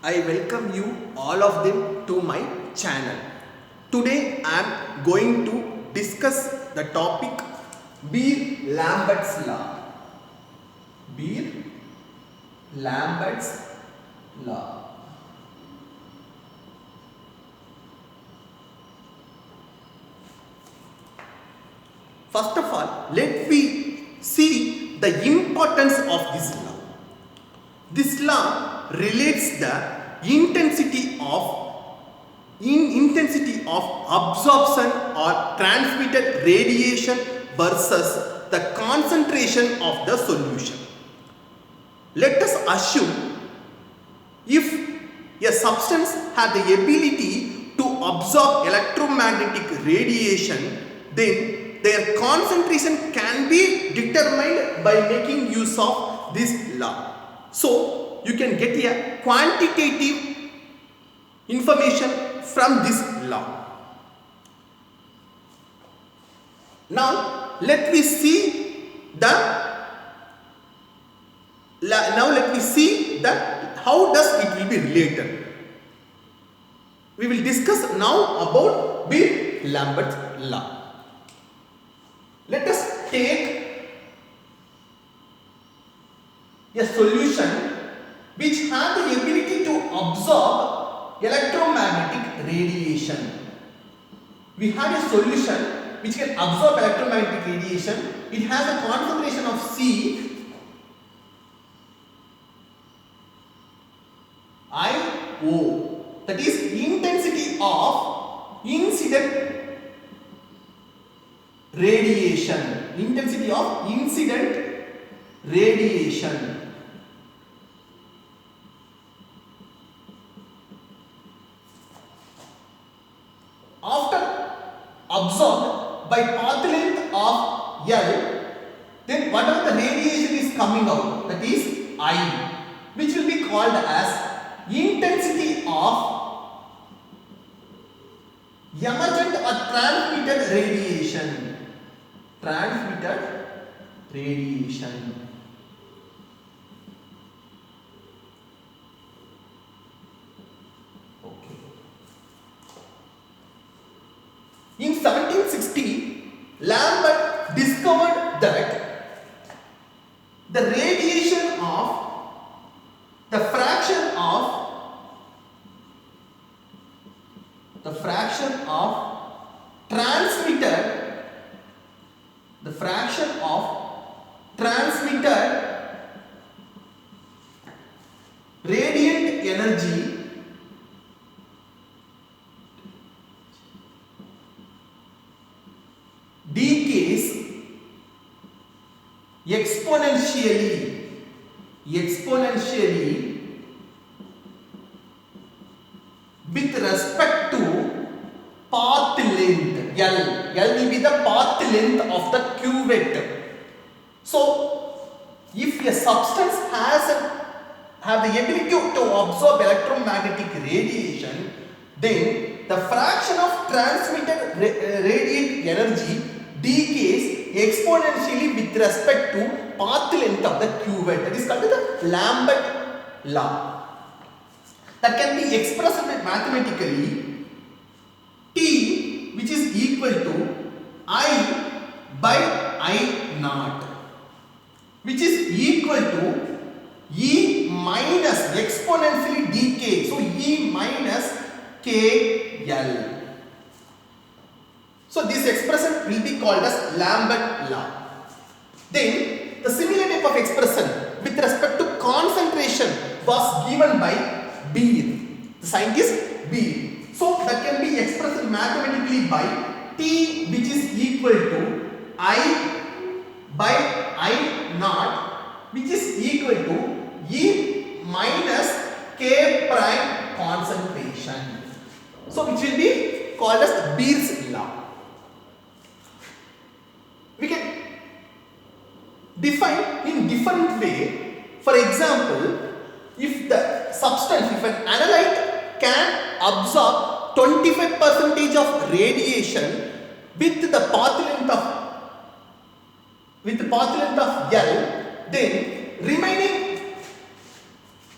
I welcome you all of them to my channel. Today I am going to discuss the topic Beer-Lambert's law. Beer-Lambert's law. First of all, let me see the importance of this law. This law relates the intensity of absorption or transmitted radiation versus the concentration of the solution. Let us assume if a substance has the ability to absorb electromagnetic radiation, then their concentration can be determined by making use of this law. So, you can get a quantitative information from this law. Now, let me see how does it will be related. We will discuss now about Beer-Lambert's law. Let us take a solution which has the ability to absorb electromagnetic radiation. We have a solution which can absorb electromagnetic radiation. It has a concentration of CiO, that is intensity of incident radiation. Intensity of incident radiation. After absorbed by path length of L, then whatever the radiation is coming out, that is I, which will be called as intensity of emergent or transmitted radiation. Transmitted radiation. Okay. In 1760, Lambert discovered that the radiation of the fraction transmitted radiant energy decays exponentially with respect to path length. L will be the path length of the cuvette. So, if a substance have the ability to absorb electromagnetic radiation, then the fraction of transmitted radiant energy decays exponentially with respect to path length of the cuvette. That is called the Lambert law. That can be expressed mathematically. T, which is equal to I by I naught, which is equal to E minus exponentially decay. So, E minus KL. So, this expression will be called as Lambert law. Then, the similar type of expression with respect to concentration was given by Beer, the scientist Beer. So, that can be expressed mathematically by T, which is equal to I by I naught, which is equal to E minus K prime concentration. So, which will be called as Beer's law. We can define in different way. For example, if the substance, if an analyte can absorb 25% of radiation with the path length of L, then remaining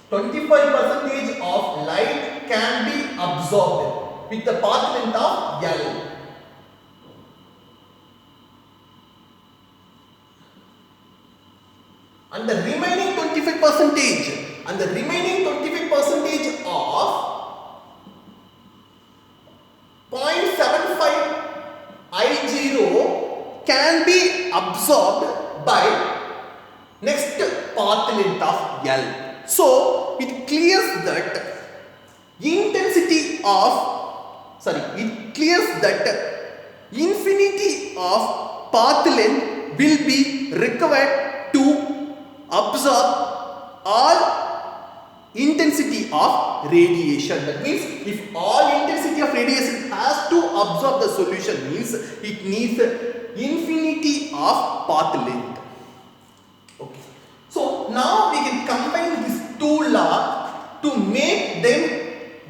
25% of light can be absorbed with the path length of L. And the remaining 25% of 0.75 I0 can be absorbed by next path length of L. So it clears that infinity of path length will be required to absorb all intensity of radiation. That means if all intensity of radiation has to absorb the solution, means it needs infinity of path length. Okay. So now we can combine these two laws to make them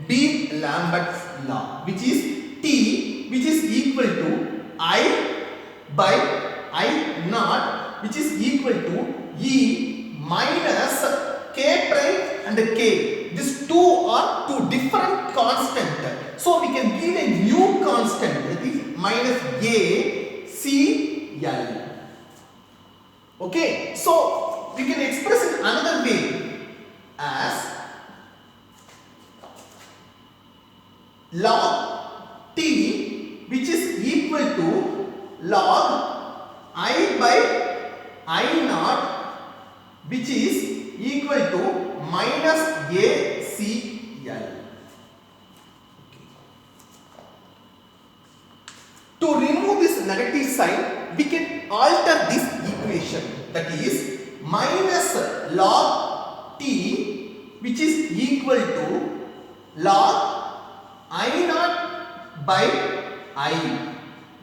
be Lambert's law, which is T, which is equal to I by I naught, which is equal to E minus K prime and K. These two are two different constants. So we can give a new constant, that is minus A C L. Okay, so we can express it another way as log T, which is equal to log I by I naught, which is equal to minus ACL. To remove this negative sign, we can alter this equation, that is minus log T, which is equal to log I naught by I,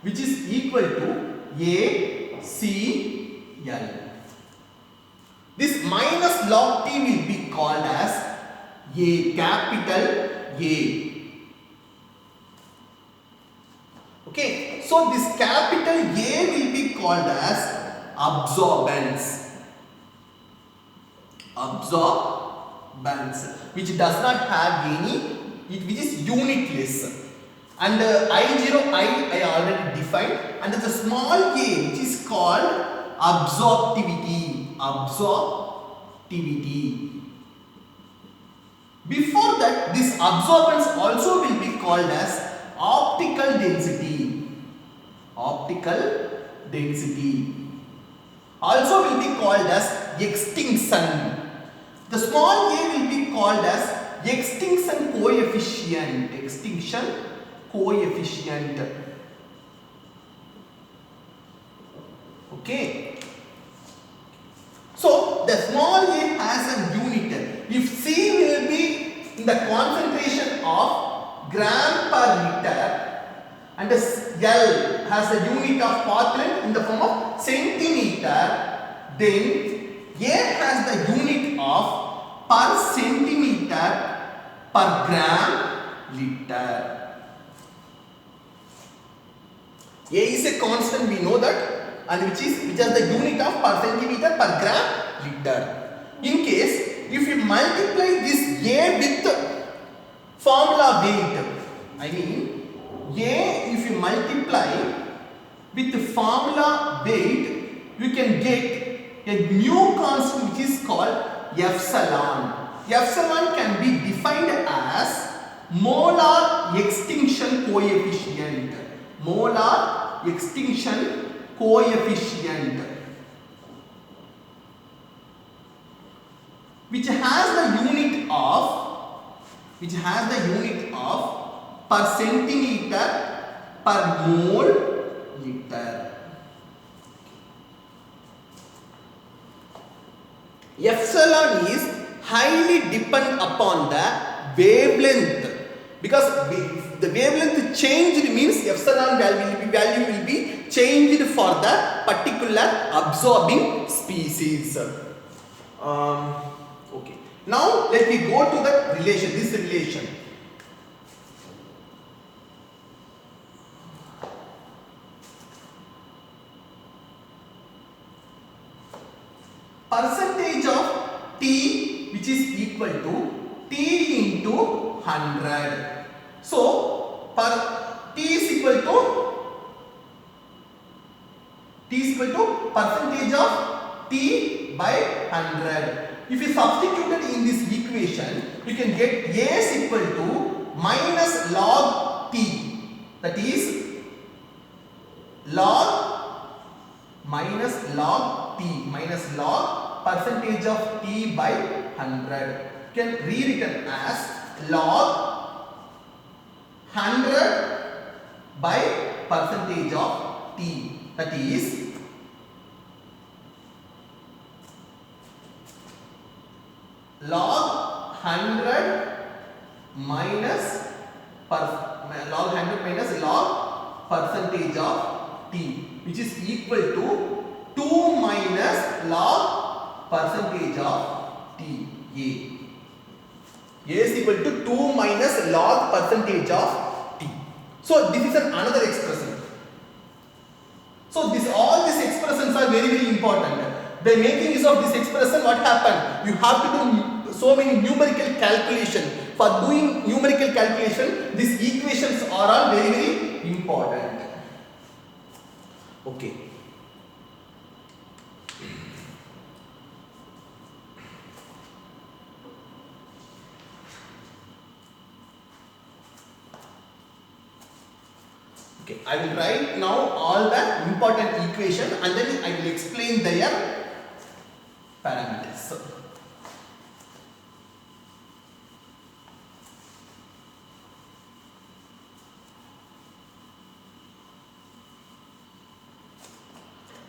which is equal to ACL. This minus log T will be called as A, capital A. Okay, so this capital A will be called as absorbance. Absorbance, which does not have any, which is unitless. And I0 I already defined, and the small a which is called absorptivity. Before that, this absorbance also will be called as optical density. Also will be called as extinction. The small a will be called as extinction coefficient. Okay. So the small a has a unit. If C will be in the concentration of gram per liter, and L has a unit of path length in the form of centimeter, then A has the unit of per centimeter per gram liter. A is a constant, we know that, and which has the unit of per centimeter per gram liter. In case if you multiply this A with formula weight, I mean A, if you multiply with the formula weight, you can get a new constant which is called epsilon. Epsilon can be defined as molar extinction coefficient. Which has the unit of per centimeter per mole liter. Epsilon is highly dependent upon the wavelength, because the wavelength changed means epsilon value will be changed for the particular absorbing species. Okay. Now let me go to the relation. This relation. Percentage of T, which which is equal to T into 100. So, T is equal to percentage of T by 100. If you substitute it in this equation, you can get A is equal to minus log T. That is log minus log T minus log percentage of T by 100. You can rewritten as log 100 by percentage of T. That is log 100 minus log percentage of T, which is equal to 2 minus log percentage of T. A is equal to 2 minus log percentage of T. So this is another expression. So all these expressions are very, very important. By making use of this expression, what happened? You have to do so many numerical calculation. For doing numerical calculation, these equations are all very, very important. Okay. Okay, I will write now all the important equation and then I will explain their parameters.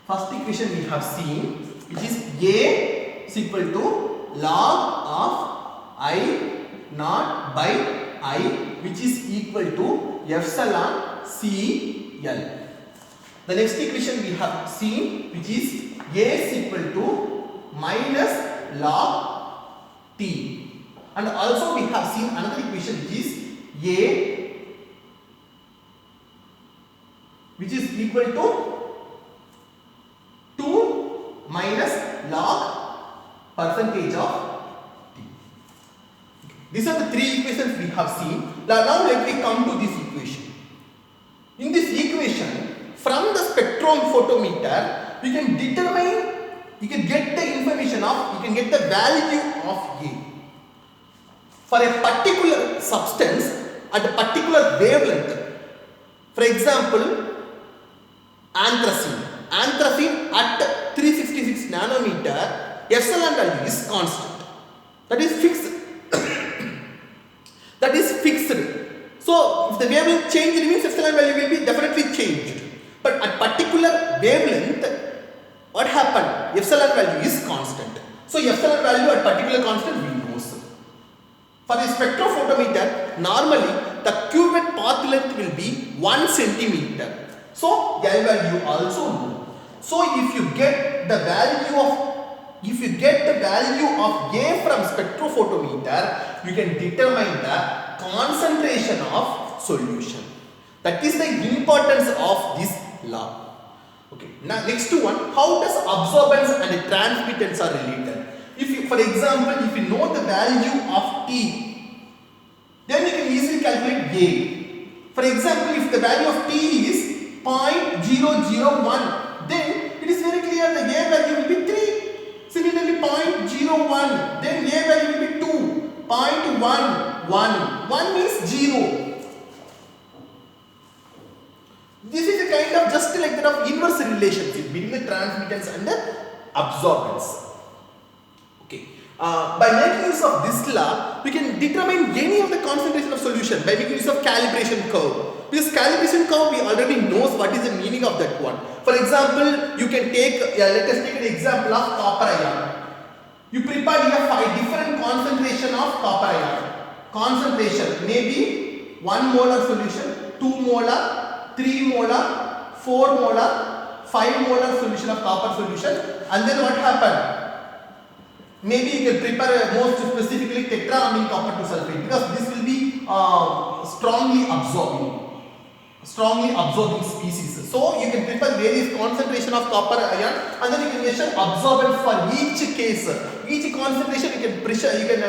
First equation we have seen, which is A is equal to log of I naught by I, which is equal to epsilon CL. The next equation we have seen, which is A is equal to minus log T. And also we have seen another equation, which is A, which is equal to 2 minus log percentage of T. These are the three equations we have seen. Now let me come to this equation. In this equation, from the spectrophotometer, you can determine, you can get the information of, you can get the value of A. For a particular substance at a particular wavelength, for example, anthracene. Anthracene at 366 nanometer, epsilon value is constant. That is fixed. That is fixed. So, if the wavelength change, it means epsilon value will be definitely changed. But at particular wavelength, what happened? Epsilon value is constant. So, epsilon value at particular constant we know. For a spectrophotometer, normally the cuvette path length will be 1 centimeter. So, L value also know. So, if you get the value of A from spectrophotometer, you can determine the concentration of solution. That is the importance of this law. Okay. Now, next one, how does absorbance and transmittance are related? If you, for example, if you know the value of T, then you can easily calculate A. For example, if the value of T is 0.001, then it is very clear the A value will be 3. Similarly, 0.01, then A value will be 2. 0.11, 1 means 0. This is a kind of just like that of inverse relationship between the transmittance and the absorbance. Okay. By making use of this law, we can determine any of the concentration of solution by making use of calibration curve. Because calibration curve, we already knows what is the meaning of that one. For example, you can take, let us take an example of copper ion. You prepare here 5 different concentration of copper ion. Concentration may be 1 molar solution, 2 molar, 3 molar, 4 molar, 5 molar solution of copper solution. And then what happened? Maybe you can prepare most specifically tetraamine copper 2 sulfate, because this will be strongly absorbing species. So you can prepare various concentration of copper ion and then you can measure absorbance for each case. Each concentration you can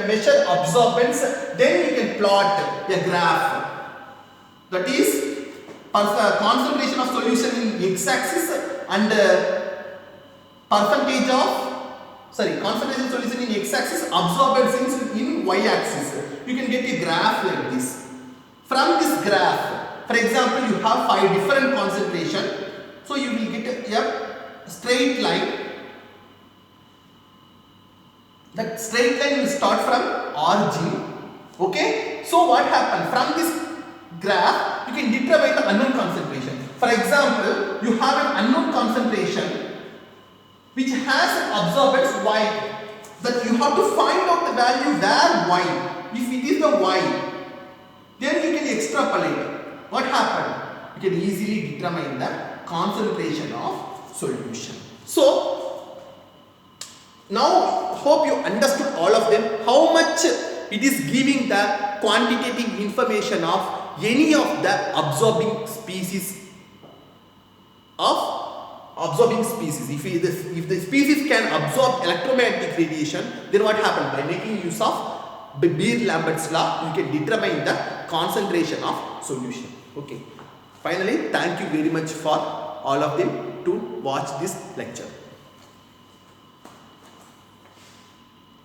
measure absorbance, then you can plot a graph. That is concentration of solution in x-axis and percentage of concentration solution in x-axis, absorbance in y-axis. You can get a graph like this. From this graph, for example, you have 5 different concentration, so you will get a straight line. That straight line will start from origin. Okay, so what happened from this graph, you can determine the unknown concentration. For example, you have an unknown concentration which has absorbance y, that you have to find out the value where y. If it is the y, then you can extrapolate. What happened? You can easily determine the concentration of solution. So now hope you understood all of them, how much it is giving the quantitative information of any of the absorbing species. If the species can absorb electromagnetic radiation, then what happened? By making use of Beer-Lambert's law, you can determine the concentration of solution. Okay. Finally, thank you very much for all of them to watch this lecture.